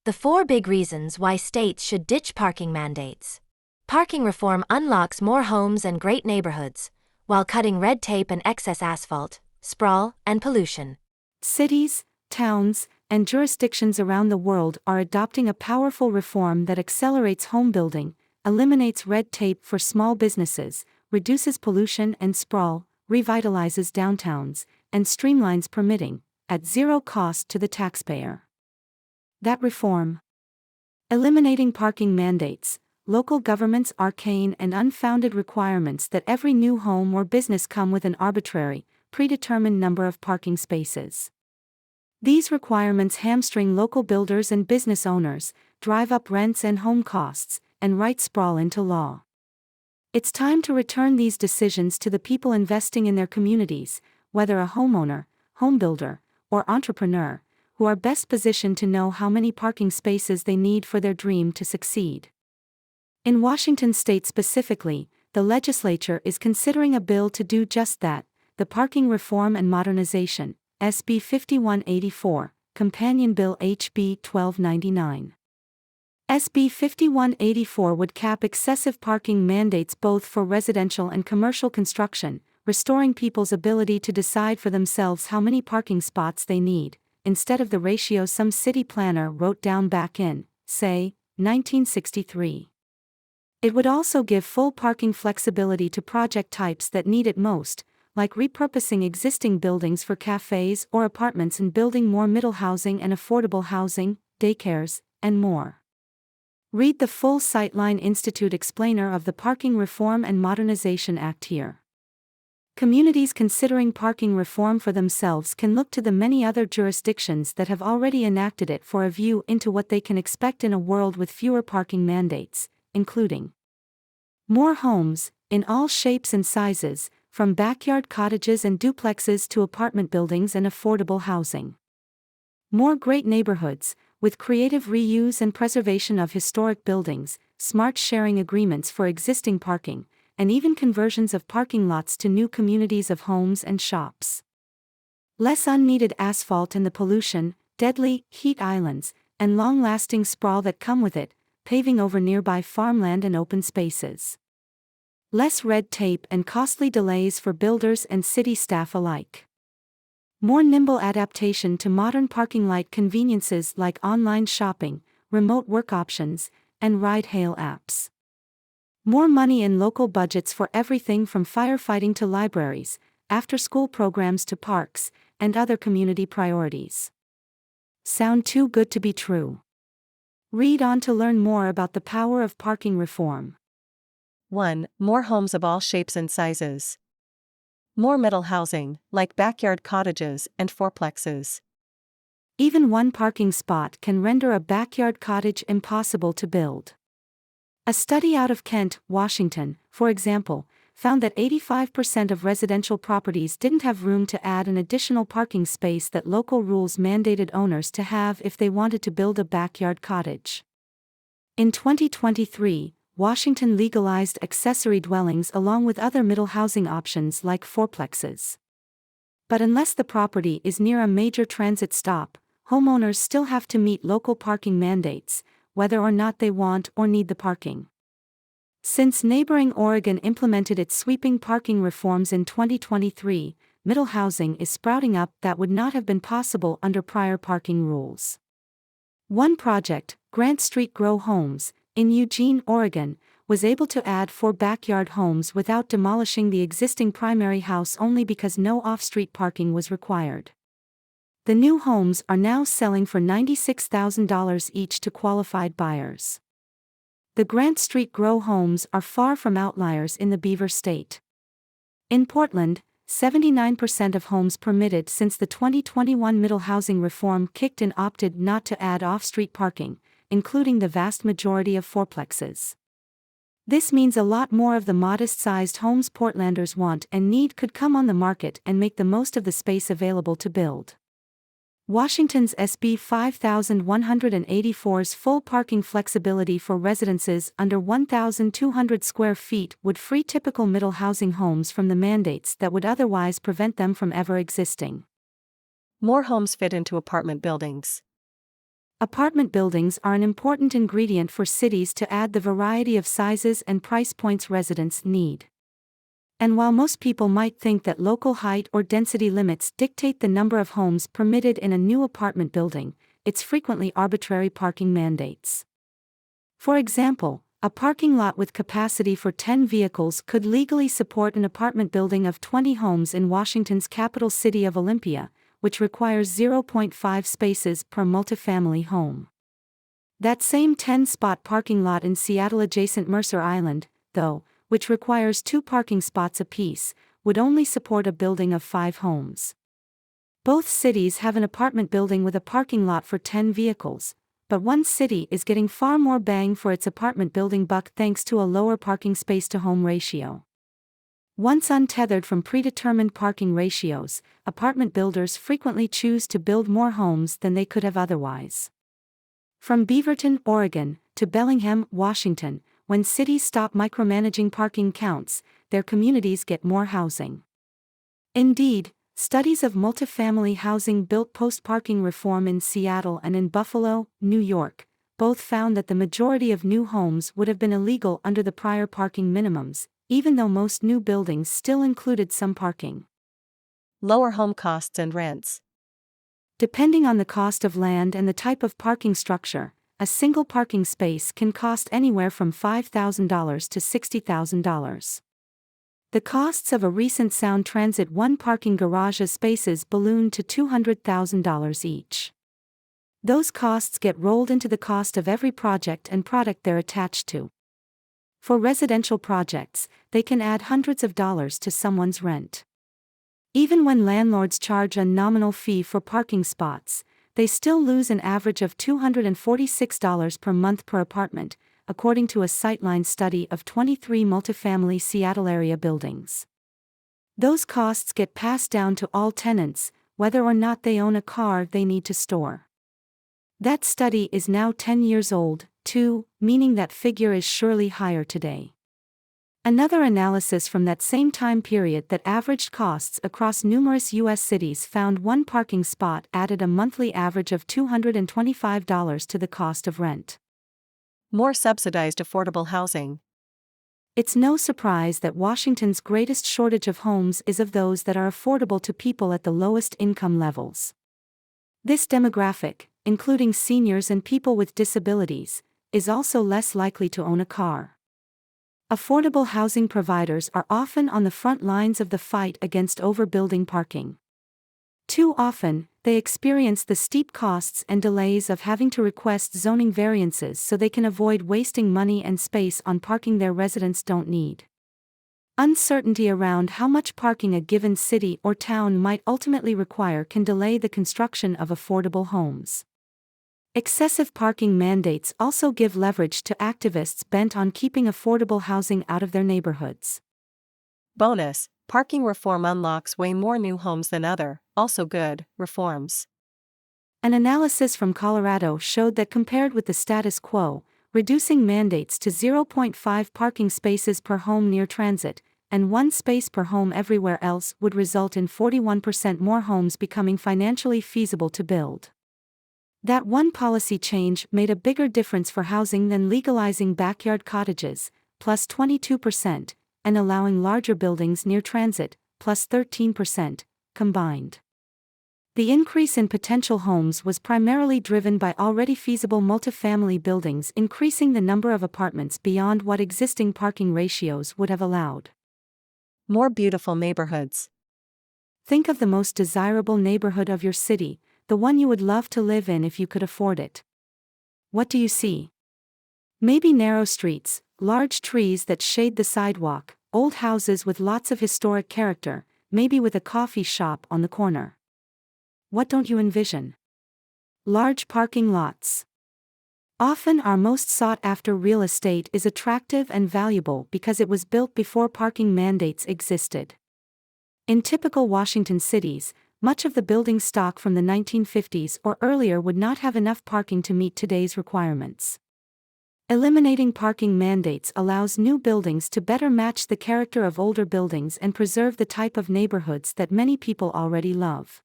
The 4 big reasons why states should ditch parking mandates. Parking reform unlocks more homes and great neighborhoods, while cutting red tape and excess asphalt, sprawl, and pollution. Cities, towns, and jurisdictions around the world are adopting a powerful reform that accelerates homebuilding, eliminates red tape for small businesses, reduces pollution and sprawl, revitalizes downtowns, and streamlines permitting, at zero cost to the taxpayer. That reform: eliminating parking mandates, local governments' arcane and unfounded requirements that every new home or business come with an arbitrary, predetermined number of parking spaces. These requirements hamstring local builders and business owners, drive up rents and home costs, and write sprawl into law. It's time to return these decisions to the people investing in their communities, whether a homeowner, homebuilder, or entrepreneur, who are best positioned to know how many parking spaces they need for their dream to succeed. In Washington state specifically, the legislature is considering a bill to do just that, the Parking Reform and Modernization, SB 5184, Companion Bill HB 1299. SB 5184 would cap excessive parking mandates both for residential and commercial construction, restoring people's ability to decide for themselves how many parking spots they need, instead of the ratio some city planner wrote down back in, say, 1963. It would also give full parking flexibility to project types that need it most, like repurposing existing buildings for cafes or apartments and building more middle housing and affordable housing, daycares, and more. Read the full Sightline Institute explainer of the Parking Reform and Modernization Act here. Communities considering parking reform for themselves can look to the many other jurisdictions that have already enacted it for a view into what they can expect in a world with fewer parking mandates, including more homes, in all shapes and sizes, from backyard cottages and duplexes to apartment buildings and affordable housing. More great neighborhoods, with creative reuse and preservation of historic buildings, smart sharing agreements for existing parking, and even conversions of parking lots to new communities of homes and shops. Less unneeded asphalt and the pollution, deadly heat islands, and long-lasting sprawl that come with it, paving over nearby farmland and open spaces. Less red tape and costly delays for builders and city staff alike. More nimble adaptation to modern parking-like conveniences like online shopping, remote work options, and ride-hail apps. More money in local budgets for everything from firefighting to libraries, after-school programs to parks, and other community priorities. Sound too good to be true? Read on to learn more about the power of parking reform. 1. More homes of all shapes and sizes. More middle housing, like backyard cottages and fourplexes. Even one parking spot can render a backyard cottage impossible to build. A study out of Kent, Washington, for example, found that 85% of residential properties didn't have room to add an additional parking space that local rules mandated owners to have if they wanted to build a backyard cottage. In 2023, Washington legalized accessory dwellings along with other middle housing options like fourplexes. But unless the property is near a major transit stop, homeowners still have to meet local parking mandates, whether or not they want or need the parking. Since neighboring Oregon implemented its sweeping parking reforms in 2023, middle housing is sprouting up that would not have been possible under prior parking rules. One project, Grant Street Grow Homes, in Eugene, Oregon, was able to add 4 backyard homes without demolishing the existing primary house only because no off-street parking was required. The new homes are now selling for $96,000 each to qualified buyers. The Grant Street Grow homes are far from outliers in the Beaver State. In Portland, 79% of homes permitted since the 2021 middle housing reform kicked in opted not to add off-street parking, including the vast majority of fourplexes. This means a lot more of the modest-sized homes Portlanders want and need could come on the market and make the most of the space available to build. Washington's SB 5184's full parking flexibility for residences under 1,200 square feet would free typical middle housing homes from the mandates that would otherwise prevent them from ever existing. More homes fit into apartment buildings. Apartment buildings are an important ingredient for cities to add the variety of sizes and price points residents need. And while most people might think that local height or density limits dictate the number of homes permitted in a new apartment building, it's frequently arbitrary parking mandates. For example, a parking lot with capacity for 10 vehicles could legally support an apartment building of 20 homes in Washington's capital city of Olympia, which requires 0.5 spaces per multifamily home. That same 10-spot parking lot in Seattle adjacent Mercer Island, though, which requires 2 parking spots apiece, would only support a building of 5 homes. Both cities have an apartment building with a parking lot for 10 vehicles, but one city is getting far more bang for its apartment building buck thanks to a lower parking space-to-home ratio. Once untethered from predetermined parking ratios, apartment builders frequently choose to build more homes than they could have otherwise. From Beaverton, Oregon, to Bellingham, Washington, when cities stop micromanaging parking counts, their communities get more housing. Indeed, studies of multifamily housing built post-parking reform in Seattle and in Buffalo, New York, both found that the majority of new homes would have been illegal under the prior parking minimums, even though most new buildings still included some parking. Lower home costs and rents. Depending on the cost of land and the type of parking structure, a single parking space can cost anywhere from $5,000 to $60,000. The costs of a recent Sound Transit 1 parking garage spaces ballooned to $200,000 each. Those costs get rolled into the cost of every project and product they're attached to. For residential projects, they can add hundreds of dollars to someone's rent. Even when landlords charge a nominal fee for parking spots, they still lose an average of $246 per month per apartment, according to a Sightline study of 23 multifamily Seattle area buildings. Those costs get passed down to all tenants, whether or not they own a car they need to store. That study is now 10 years old, too, meaning that figure is surely higher today. Another analysis from that same time period that averaged costs across numerous U.S. cities found one parking spot added a monthly average of $225 to the cost of rent. More subsidized affordable housing. It's no surprise that Washington's greatest shortage of homes is of those that are affordable to people at the lowest income levels. This demographic, including seniors and people with disabilities, is also less likely to own a car. Affordable housing providers are often on the front lines of the fight against overbuilding parking. Too often, they experience the steep costs and delays of having to request zoning variances so they can avoid wasting money and space on parking their residents don't need. Uncertainty around how much parking a given city or town might ultimately require can delay the construction of affordable homes. Excessive parking mandates also give leverage to activists bent on keeping affordable housing out of their neighborhoods. Bonus: parking reform unlocks way more new homes than other, also good, reforms. An analysis from Colorado showed that compared with the status quo, reducing mandates to 0.5 parking spaces per home near transit, and 1 space per home everywhere else would result in 41% more homes becoming financially feasible to build. That one policy change made a bigger difference for housing than legalizing backyard cottages, plus 22%, and allowing larger buildings near transit, plus 13%, combined. The increase in potential homes was primarily driven by already feasible multifamily buildings increasing the number of apartments beyond what existing parking ratios would have allowed. More beautiful neighborhoods. Think of the most desirable neighborhood of your city, the one you would love to live in if you could afford it. What do you see? Maybe narrow streets, large trees that shade the sidewalk, old houses with lots of historic character, maybe with a coffee shop on the corner. What don't you envision? Large parking lots. Often our most sought-after real estate is attractive and valuable because it was built before parking mandates existed. In typical Washington cities, much of the building stock from the 1950s or earlier would not have enough parking to meet today's requirements. Eliminating parking mandates allows new buildings to better match the character of older buildings and preserve the type of neighborhoods that many people already love.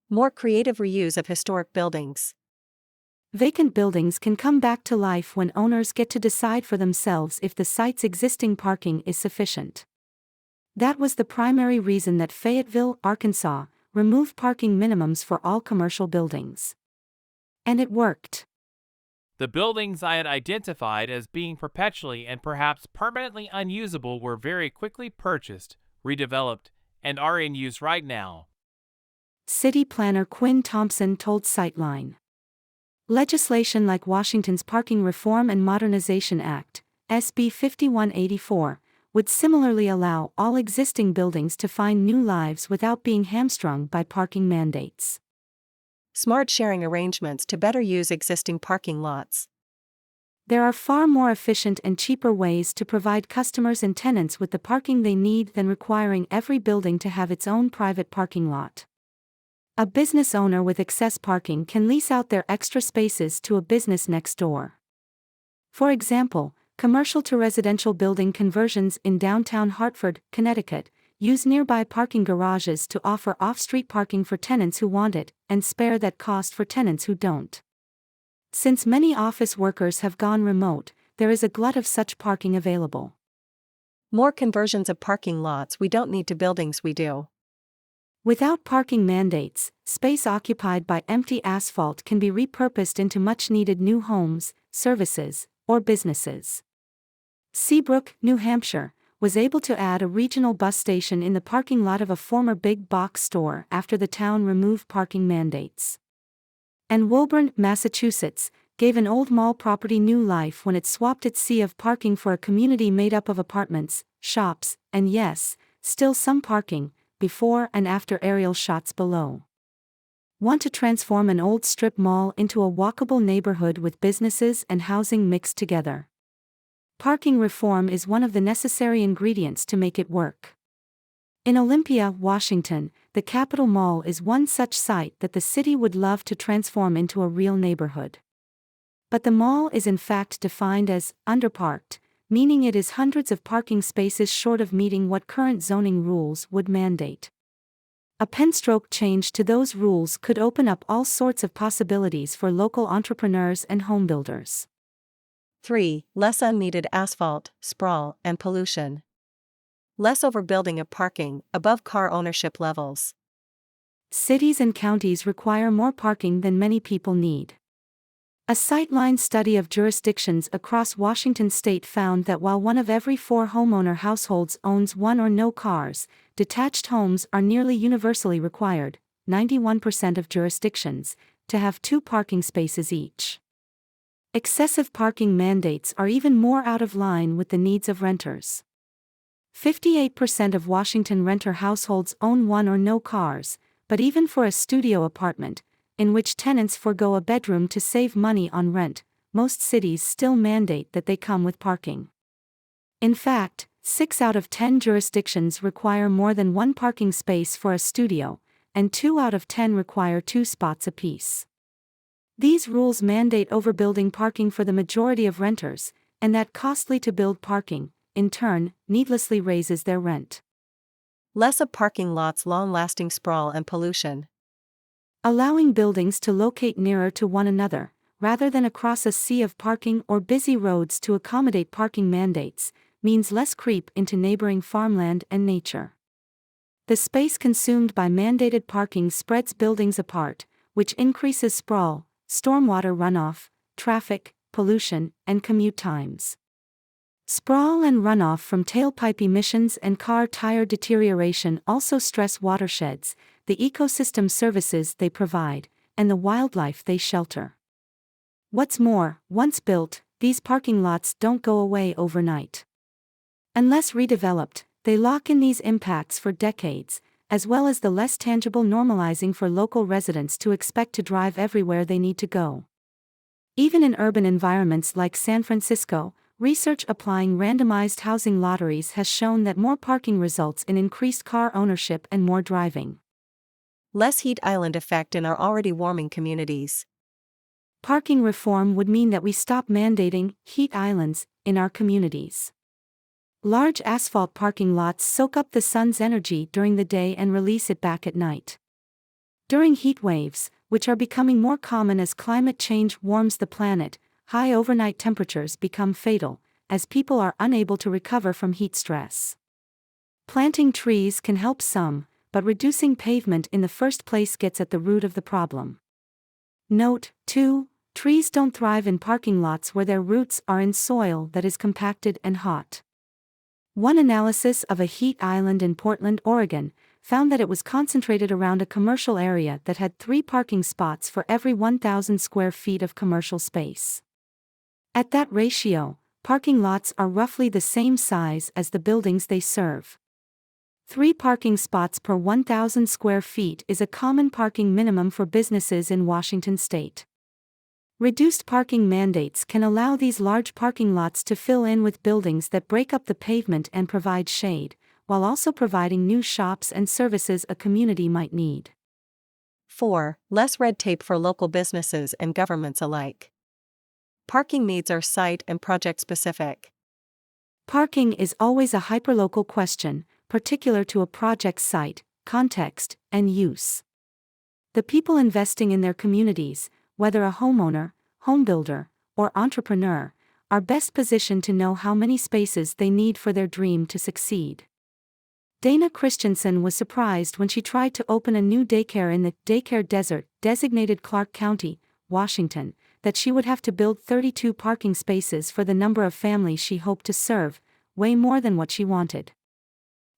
More creative reuse of historic buildings. Vacant buildings can come back to life when owners get to decide for themselves if the site's existing parking is sufficient. That was the primary reason that Fayetteville, Arkansas, removed parking minimums for all commercial buildings. And it worked. The buildings I had identified as being perpetually and perhaps permanently unusable were very quickly purchased, redeveloped, and are in use right now. City planner Quinn Thompson told Sightline. Legislation like Washington's Parking Reform and Modernization Act, SB 5184, would similarly allow all existing buildings to find new lives without being hamstrung by parking mandates. Smart sharing arrangements to better use existing parking lots. There are far more efficient and cheaper ways to provide customers and tenants with the parking they need than requiring every building to have its own private parking lot. A business owner with excess parking can lease out their extra spaces to a business next door. For example, commercial to residential building conversions in downtown Hartford, Connecticut, use nearby parking garages to offer off-street parking for tenants who want it, and spare that cost for tenants who don't. Since many office workers have gone remote, there is a glut of such parking available. More conversions of parking lots we don't need to buildings we do. Without parking mandates, space occupied by empty asphalt can be repurposed into much-needed new homes, services, or businesses. Seabrook, New Hampshire, was able to add a regional bus station in the parking lot of a former big box store after the town removed parking mandates. And Woburn, Massachusetts, gave an old mall property new life when it swapped its sea of parking for a community made up of apartments, shops, and yes, still some parking, before and after aerial shots below. Want to transform an old strip mall into a walkable neighborhood with businesses and housing mixed together? Parking reform is one of the necessary ingredients to make it work. In Olympia, Washington, the Capitol Mall is one such site that the city would love to transform into a real neighborhood. But the mall is in fact defined as underparked, meaning it is hundreds of parking spaces short of meeting what current zoning rules would mandate. A penstroke change to those rules could open up all sorts of possibilities for local entrepreneurs and homebuilders. 3. Less unneeded asphalt, sprawl, and pollution. Less overbuilding of parking, above car ownership levels. Cities and counties require more parking than many people need. A Sightline study of jurisdictions across Washington state found that while 1 of every 4 homeowner households owns 1 or no cars, detached homes are nearly universally required, 91% of jurisdictions, to have 2 parking spaces each. Excessive parking mandates are even more out of line with the needs of renters. 58% of Washington renter households own 1 or no cars, but even for a studio apartment, in which tenants forego a bedroom to save money on rent, most cities still mandate that they come with parking. In fact, 6 out of 10 jurisdictions require more than 1 parking space for a studio, and 2 out of 10 require 2 spots apiece. These rules mandate overbuilding parking for the majority of renters, and that costly to build parking, in turn, needlessly raises their rent. Less of parking lots, long-lasting sprawl and pollution. Allowing buildings to locate nearer to one another, rather than across a sea of parking or busy roads to accommodate parking mandates, means less creep into neighboring farmland and nature. The space consumed by mandated parking spreads buildings apart, which increases sprawl, stormwater runoff, traffic, pollution, and commute times. Sprawl and runoff from tailpipe emissions and car tire deterioration also stress watersheds, the ecosystem services they provide, and the wildlife they shelter. What's more, once built, these parking lots don't go away overnight. Unless redeveloped, they lock in these impacts for decades, as well as the less tangible normalizing for local residents to expect to drive everywhere they need to go. Even in urban environments like San Francisco, research applying randomized housing lotteries has shown that more parking results in increased car ownership and more driving. Less heat island effect in our already warming communities. Parking reform would mean that we stop mandating heat islands in our communities. Large asphalt parking lots soak up the sun's energy during the day and release it back at night. During heat waves, which are becoming more common as climate change warms the planet. High overnight temperatures become fatal, as people are unable to recover from heat stress. Planting trees can help some, but reducing pavement in the first place gets at the root of the problem. Note, 2. Trees don't thrive in parking lots where their roots are in soil that is compacted and hot. One analysis of a heat island in Portland, Oregon, found that it was concentrated around a commercial area that had 3 parking spots for every 1,000 square feet of commercial space. At that ratio, parking lots are roughly the same size as the buildings they serve. 3 parking spots per 1,000 square feet is a common parking minimum for businesses in Washington state. Reduced parking mandates can allow these large parking lots to fill in with buildings that break up the pavement and provide shade, while also providing new shops and services a community might need. 4. Less red tape for local businesses and governments alike. Parking needs are site and project specific. Parking is always a hyperlocal question, particular to a project's site, context, and use. The people investing in their communities, whether a homeowner, homebuilder, or entrepreneur, are best positioned to know how many spaces they need for their dream to succeed. Dana Christensen was surprised when she tried to open a new daycare in the daycare desert, designated Clark County, Washington, that she would have to build 32 parking spaces for the number of families she hoped to serve, way more than what she wanted.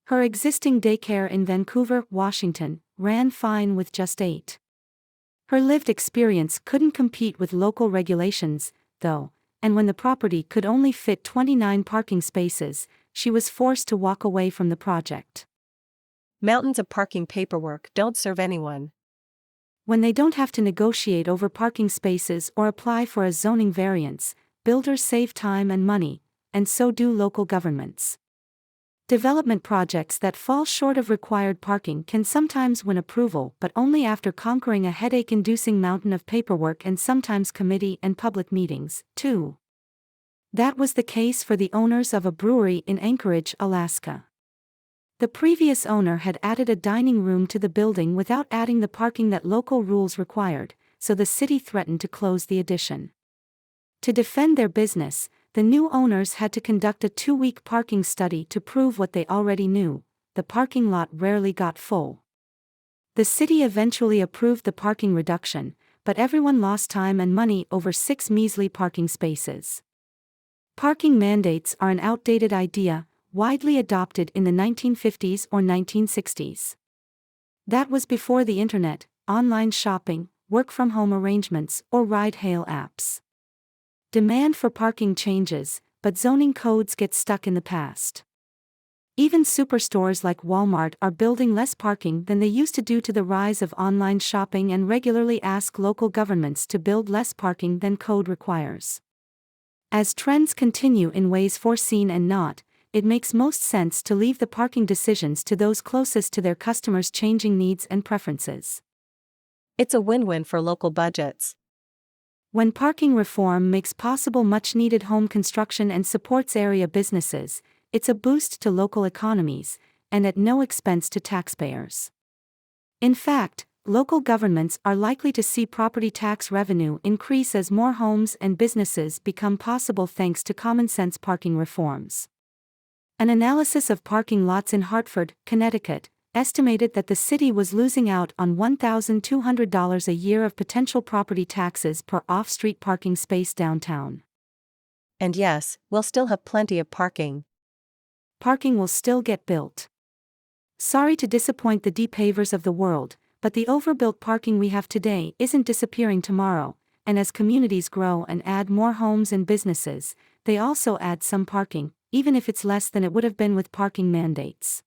Her existing daycare in Vancouver, Washington, ran fine with just 8. Her lived experience couldn't compete with local regulations, though, and when the property could only fit 29 parking spaces, she was forced to walk away from the project. Mountains of parking paperwork don't serve anyone. When they don't have to negotiate over parking spaces or apply for a zoning variance, builders save time and money, and so do local governments. Development projects that fall short of required parking can sometimes win approval, but only after conquering a headache-inducing mountain of paperwork and sometimes committee and public meetings, too. That was the case for the owners of a brewery in Anchorage, Alaska. The previous owner had added a dining room to the building without adding the parking that local rules required, so the city threatened to close the addition. To defend their business, the new owners had to conduct a 2-week parking study to prove what they already knew: the parking lot rarely got full. The city eventually approved the parking reduction, but everyone lost time and money over 6 measly parking spaces. Parking mandates are an outdated idea, widely adopted in the 1950s or 1960s. That was before the internet, online shopping, work-from-home arrangements, or ride-hail apps. Demand for parking changes, but zoning codes get stuck in the past. Even superstores like Walmart are building less parking than they used to due to the rise of online shopping and regularly ask local governments to build less parking than code requires. As trends continue in ways foreseen and not, it makes most sense to leave the parking decisions to those closest to their customers' changing needs and preferences. It's a win-win for local budgets. When parking reform makes possible much-needed home construction and supports area businesses, it's a boost to local economies, and at no expense to taxpayers. In fact, local governments are likely to see property tax revenue increase as more homes and businesses become possible thanks to common-sense parking reforms. An analysis of parking lots in Hartford, Connecticut, estimated that the city was losing out on $1,200 a year of potential property taxes per off-street parking space downtown. And yes, we'll still have plenty of parking. Parking will still get built. Sorry to disappoint the depavers of the world, but the overbuilt parking we have today isn't disappearing tomorrow, and as communities grow and add more homes and businesses, they also add some parking, even if it's less than it would have been with parking mandates.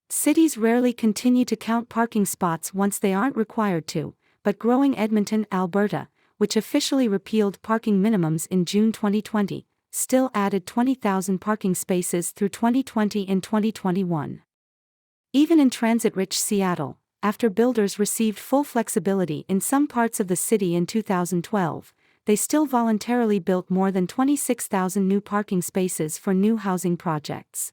Cities rarely continue to count parking spots once they aren't required to, but growing Edmonton, Alberta, which officially repealed parking minimums in June 2020, still added 20,000 parking spaces through 2020 and 2021. Even in transit-rich Seattle, after builders received full flexibility in some parts of the city in 2012, they still voluntarily built more than 26,000 new parking spaces for new housing projects.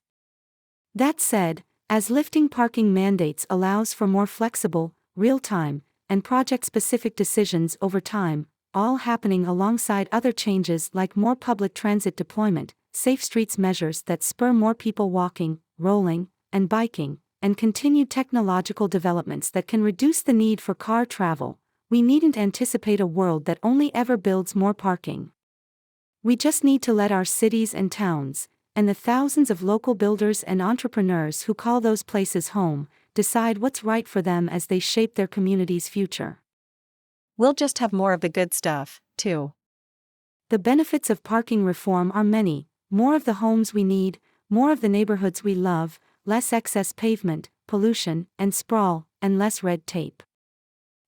That said, as lifting parking mandates allows for more flexible, real-time, and project-specific decisions over time, all happening alongside other changes like more public transit deployment, safe streets measures that spur more people walking, rolling, and biking, and continued technological developments that can reduce the need for car travel. We needn't anticipate a world that only ever builds more parking. We just need to let our cities and towns, and the thousands of local builders and entrepreneurs who call those places home, decide what's right for them as they shape their community's future. We'll just have more of the good stuff, too. The benefits of parking reform are many: more of the homes we need, more of the neighborhoods we love, less excess pavement, pollution, and sprawl, and less red tape.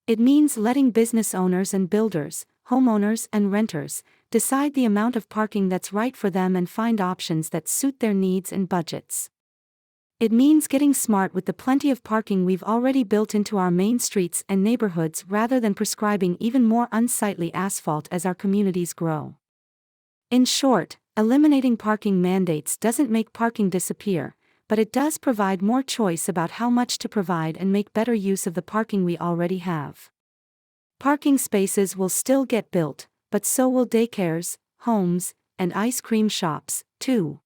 It means letting business owners and builders, homeowners and renters, decide the amount of parking that's right for them and find options that suit their needs and budgets. It means getting smart with the plenty of parking we've already built into our main streets and neighborhoods rather than prescribing even more unsightly asphalt as our communities grow. In short, eliminating parking mandates doesn't make parking disappear, but it does provide more choice about how much to provide and make better use of the parking we already have. Parking spaces will still get built, but so will daycares, homes, and ice cream shops, too.